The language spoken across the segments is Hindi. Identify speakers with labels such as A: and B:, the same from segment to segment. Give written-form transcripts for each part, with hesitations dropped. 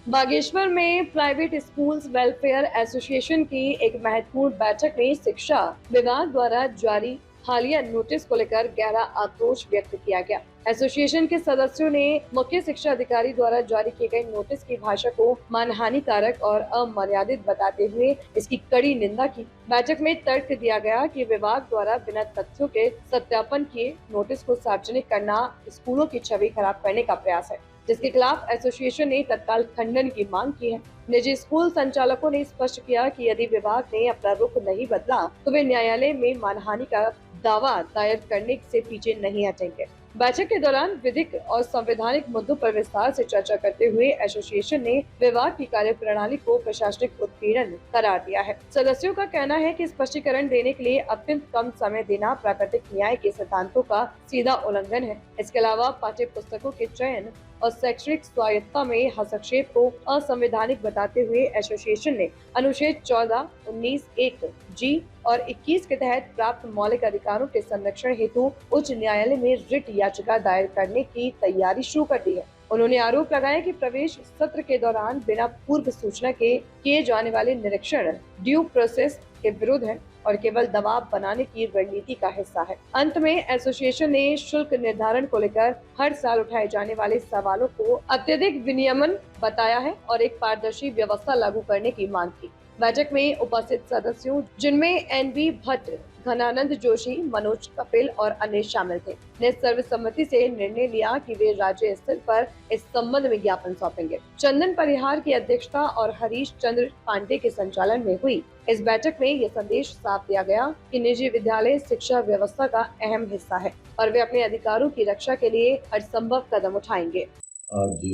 A: बागेश्वर में प्राइवेट स्कूल्स वेलफेयर एसोसिएशन की एक महत्वपूर्ण बैठक में शिक्षा विभाग द्वारा जारी हालिया नोटिस को लेकर गहरा आक्रोश व्यक्त किया गया। एसोसिएशन के सदस्यों ने मुख्य शिक्षा अधिकारी द्वारा जारी किए गए नोटिस की भाषा को मानहानिकारक और अमर्यादित बताते हुए इसकी कड़ी निंदा की। बैठक में तर्क दिया गया कि विभाग द्वारा बिना तथ्यों के सत्यापन किए नोटिस को सार्वजनिक करना स्कूलों की छवि खराब करने का प्रयास है, जिसके खिलाफ एसोसिएशन ने तत्काल खंडन की मांग की है। निजी स्कूल संचालकों ने स्पष्ट किया कि यदि विभाग ने अपना रुख नहीं बदला तो वे न्यायालय में मानहानि का दावा दायर करने से पीछे नहीं हटेंगे। बैठक के दौरान विधिक और संवैधानिक मुद्दों पर विस्तार से चर्चा करते हुए एसोसिएशन ने विभाग की कार्यप्रणाली को प्रशासनिक उत्पीड़न करार दिया है। सदस्यों का कहना है कि स्पष्टीकरण देने के लिए अत्यंत कम समय देना प्राकृतिक न्याय के सिद्धांतों का सीधा उल्लंघन है। इसके अलावा पाठ्य पुस्तकों के चयन और शैक्षणिक स्वायत्तता में हस्तक्षेप को असंवैधानिक बताते हुए एसोसिएशन ने अनुच्छेद 14, 19, 1 जी और 21 के तहत प्राप्त मौलिक अधिकारों के संरक्षण हेतु उच्च न्यायालय में रिट याचिका दायर करने की तैयारी शुरू कर दी है। उन्होंने आरोप लगाया कि प्रवेश सत्र के दौरान बिना पूर्व सूचना के किए जाने वाले निरीक्षण ड्यू प्रोसेस के विरुद्ध है और केवल दबाव बनाने की रणनीति का हिस्सा है। अंत में एसोसिएशन ने शुल्क निर्धारण को लेकर हर साल उठाए जाने वाले सवालों को अत्यधिक विनियमन बताया है और एक पारदर्शी व्यवस्था लागू करने की मांग की। बैठक में उपस्थित सदस्यों, जिनमें एनबी भट्ट, घनानंद जोशी, मनोज कपिल और अन्य शामिल थे, ने सर्वसम्मति से निर्णय लिया कि वे राज्य स्तर पर इस संबंध में ज्ञापन सौंपेंगे। चंदन परिहार की अध्यक्षता और हरीश चंद्र पांडे के संचालन में हुई इस बैठक में ये संदेश साफ दिया गया कि निजी विद्यालय शिक्षा व्यवस्था का अहम हिस्सा है और वे अपने अधिकारों की रक्षा के लिए हर संभव कदम उठाएंगे।
B: आज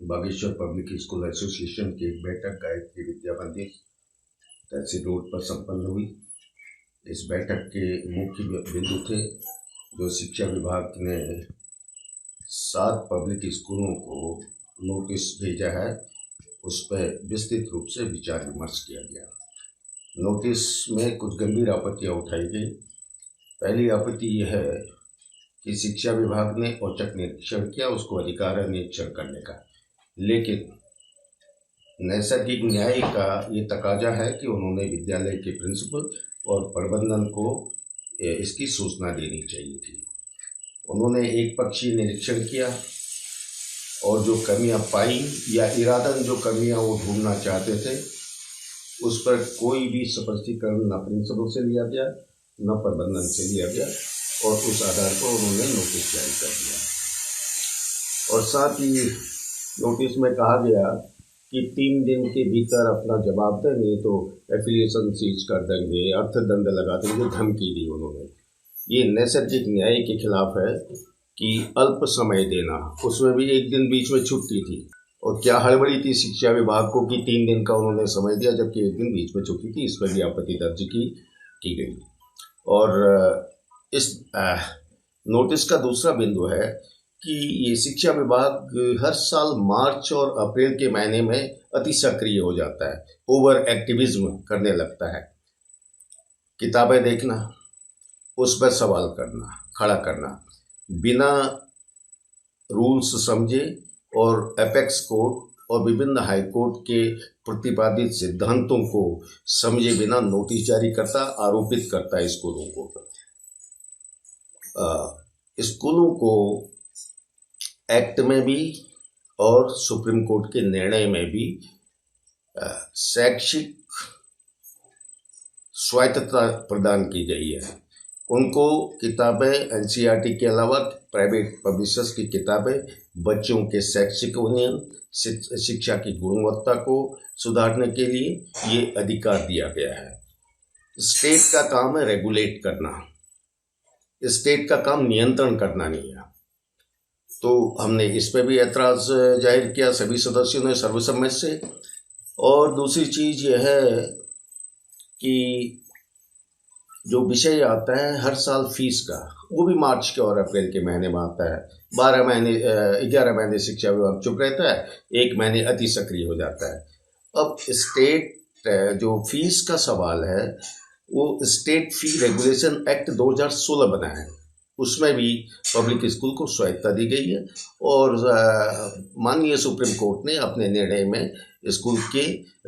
B: बागेश्वर पब्लिक स्कूल एसोसिएशन की एक बैठक गायत्री विद्या मंदिर तहसील रोड पर संपन्न हुई। इस बैठक के मुख्य बिंदु थे जो शिक्षा विभाग ने 7 पब्लिक स्कूलों को नोटिस भेजा है, उस पर विस्तृत रूप से विचार विमर्श किया गया। नोटिस में कुछ गंभीर आपत्तियां उठाई गई। पहली आपत्ति यह है कि शिक्षा विभाग ने औचक निरीक्षण किया, उसको अधिकार है निरीक्षण करने का, लेकिन नैसर्गिक न्याय का ये तकाजा है कि उन्होंने विद्यालय के प्रिंसिपल और प्रबंधन को इसकी सूचना देनी चाहिए थी। उन्होंने एक पक्षीय निरीक्षण किया और जो कमियां पाई या इरादन जो कमियां वो ढूंढना चाहते थे, उस पर कोई भी स्पष्टीकरण न प्रिंसिपल से लिया गया न प्रबंधन से लिया गया और उस आधार पर उन्होंने नोटिस जारी कर दिया। और साथ ही नोटिस में कहा गया कि 3 दिन के भीतर अपना जवाब दें, नहीं तो एफिलिएशन सीज कर देंगे, अर्थदंड लगा देंगे, धमकी दी उन्होंने। ये नैसर्गिक न्याय के खिलाफ है कि अल्प समय देना, उसमें भी 1 दिन बीच में छुट्टी थी। और क्या हड़बड़ी थी शिक्षा विभाग को कि 3 दिन का उन्होंने समय दिया जबकि 1 दिन बीच में छुट्टी थी। इस पर भी आपत्ति दर्ज की गई। और इस नोटिस का दूसरा बिंदु है कि ये शिक्षा विभाग हर साल मार्च और अप्रैल के महीने में अति सक्रिय हो जाता है, ओवर एक्टिविज्म करने लगता है। किताबें देखना, उस पर सवाल करना, खड़ा करना, बिना रूल्स समझे और एपेक्स कोर्ट और विभिन्न हाई कोर्ट के प्रतिपादित सिद्धांतों को समझे बिना नोटिस जारी करता, आरोपित करता है स्कूलों को। स्कूलों को एक्ट में भी और सुप्रीम कोर्ट के निर्णय में भी शैक्षिक स्वायत्तता प्रदान की गई है। उनको किताबें एनसीईआरटी के अलावा प्राइवेट पब्लिशर्स की किताबें बच्चों के शैक्षिक उन्नयन, शिक्षा की गुणवत्ता को सुधारने के लिए ये अधिकार दिया गया है। स्टेट का काम है रेगुलेट करना, स्टेट का काम नियंत्रण करना नहीं है। तो हमने इस पर भी ऐतराज जाहिर किया सभी सदस्यों ने सर्वसम्मति से। और दूसरी चीज यह है कि जो विषय आता है हर साल फीस का, वो भी मार्च के और अप्रैल के महीने में आता है। 11 महीने शिक्षा विभाग चुप रहता है, 1 महीने अति सक्रिय हो जाता है। अब स्टेट जो फीस का सवाल है वो स्टेट फी रेगुलेशन एक्ट 2016 बना है, उसमें भी पब्लिक स्कूल को स्वायत्ता दी गई है और माननीय सुप्रीम कोर्ट ने अपने निर्णय में स्कूल के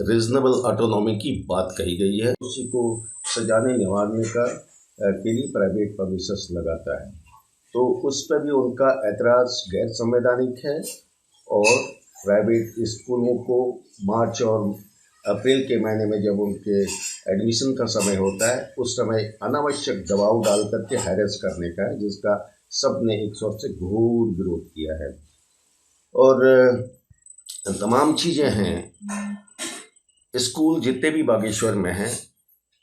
B: रीजनेबल ऑटोनॉमी की बात कही गई है। उसी को सजाने निवारने का के लिए प्राइवेट पब्लिशर्स लगाता है, तो उस पर भी उनका ऐतराज़ गैर संवैधानिक है और प्राइवेट स्कूलों को मार्च और अप्रैल के महीने में जब उनके एडमिशन का समय होता है उस समय अनावश्यक दबाव डाल करके हैरेस करने का है, जिसका सबने एक स्वर से घोर विरोध किया है। और तमाम चीज़ें हैं, स्कूल जितने भी बागेश्वर में हैं,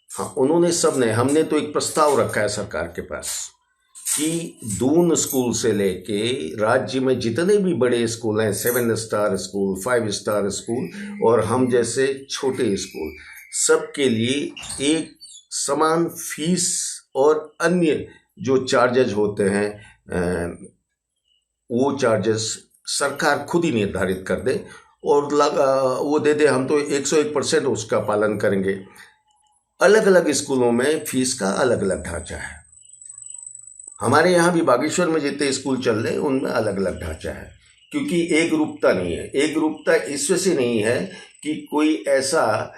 B: हाँ उन्होंने सबने, हमने तो एक प्रस्ताव रखा है सरकार के पास कि दून स्कूल से लेके राज्य में जितने भी बड़े स्कूल हैं, 7 स्टार स्कूल, 5 स्टार स्कूल और हम जैसे छोटे स्कूल, सबके लिए एक समान फीस और अन्य जो चार्जेज होते हैं वो चार्जेस सरकार खुद ही निर्धारित कर दे और वो दे दे। हम तो 101% उसका पालन करेंगे। अलग अलग स्कूलों में फीस का अलग अलग ढांचा है। हमारे यहाँ भी बागेश्वर में जितने स्कूल चल रहे हैं उनमें अलग अलग ढांचा है, क्योंकि एक रूपता नहीं है। एक रूपता इस वजह से नहीं है कि कोई ऐसा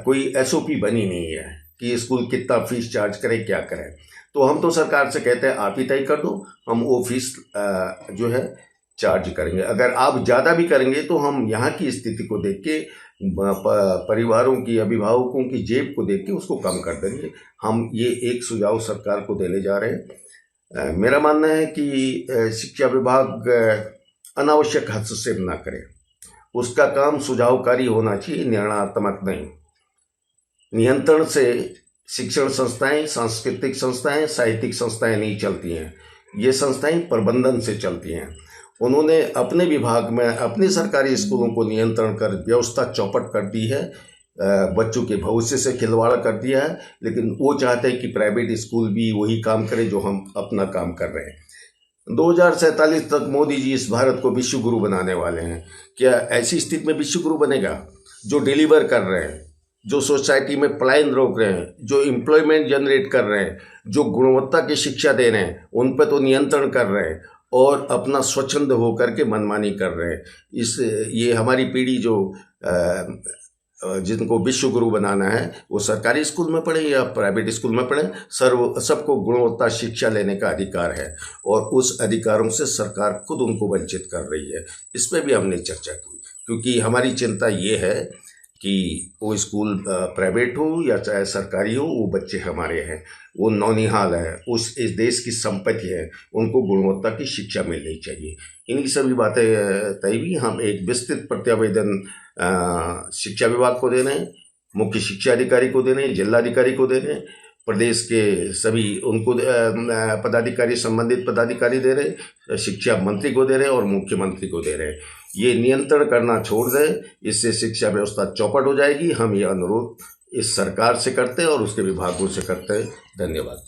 B: कोई SOP बनी नहीं है कि स्कूल कितना फीस चार्ज करे, क्या करे। तो हम तो सरकार से कहते हैं आप ही तय कर दो, हम वो फीस जो है चार्ज करेंगे। अगर आप ज़्यादा भी करेंगे तो हम यहाँ की स्थिति को देख के, परिवारों की, अभिभावकों की जेब को देख के उसको कम कर देंगे। हम ये एक सुझाव सरकार को देने जा रहे हैं। मेरा मानना है कि शिक्षा विभाग अनावश्यक हस्तक्षेप ना करे। उसका काम सुझावकारी होना चाहिए, निर्णयात्मक नहीं। नियंत्रण से शिक्षण संस्थाएं, सांस्कृतिक संस्थाएं, साहित्यिक संस्थाएं नहीं चलती हैं। ये संस्थाएं प्रबंधन से चलती हैं। उन्होंने अपने विभाग में अपने सरकारी स्कूलों को नियंत्रण कर व्यवस्था चौपट कर दी है, बच्चों के भविष्य से खिलवाड़ कर दिया है। लेकिन वो चाहते हैं कि प्राइवेट स्कूल भी वही काम करें जो हम अपना काम कर रहे हैं। 2047 तक मोदी जी इस भारत को विश्व गुरु बनाने वाले हैं। क्या ऐसी स्थिति में विश्व गुरु बनेगा? जो डिलीवर कर रहे हैं, जो सोसाइटी में पलायन रोक रहे हैं, जो एम्प्लॉयमेंट जनरेट कर रहे हैं, जो गुणवत्ता की शिक्षा दे रहे हैं, उन पर तो नियंत्रण कर रहे हैं और अपना स्वच्छंद होकर के मनमानी कर रहे हैं। ये हमारी पीढ़ी जो जिनको विश्व गुरु बनाना है वो सरकारी स्कूल में पढ़े या प्राइवेट स्कूल में पढ़े, सबको गुणवत्ता शिक्षा लेने का अधिकार है और उस अधिकारों से सरकार खुद उनको वंचित कर रही है। इस पर भी हमने चर्चा की, क्योंकि हमारी चिंता ये है कि वो स्कूल प्राइवेट हो या चाहे सरकारी हो, वो बच्चे हमारे हैं, वो नौनिहाल है, इस देश की संपत्ति है, उनको गुणवत्ता की शिक्षा मिलनी चाहिए। इन्हीं सभी बातें तय भी हम एक विस्तृत प्रत्यावेदन शिक्षा विभाग को दे रहे हैं, मुख्य शिक्षा अधिकारी को दे रहे हैं, जिलाधिकारी को दे रहे हैं, प्रदेश के सभी उनको पदाधिकारी, संबंधित पदाधिकारी दे रहे हैं, शिक्षा मंत्री को दे रहे हैं और मुख्यमंत्री को दे रहे हैं। ये नियंत्रण करना छोड़ दें, इससे शिक्षा व्यवस्था चौपट हो जाएगी। हम ये अनुरोध इस सरकार से करते हैं और उसके विभागों से करते हैं। धन्यवाद।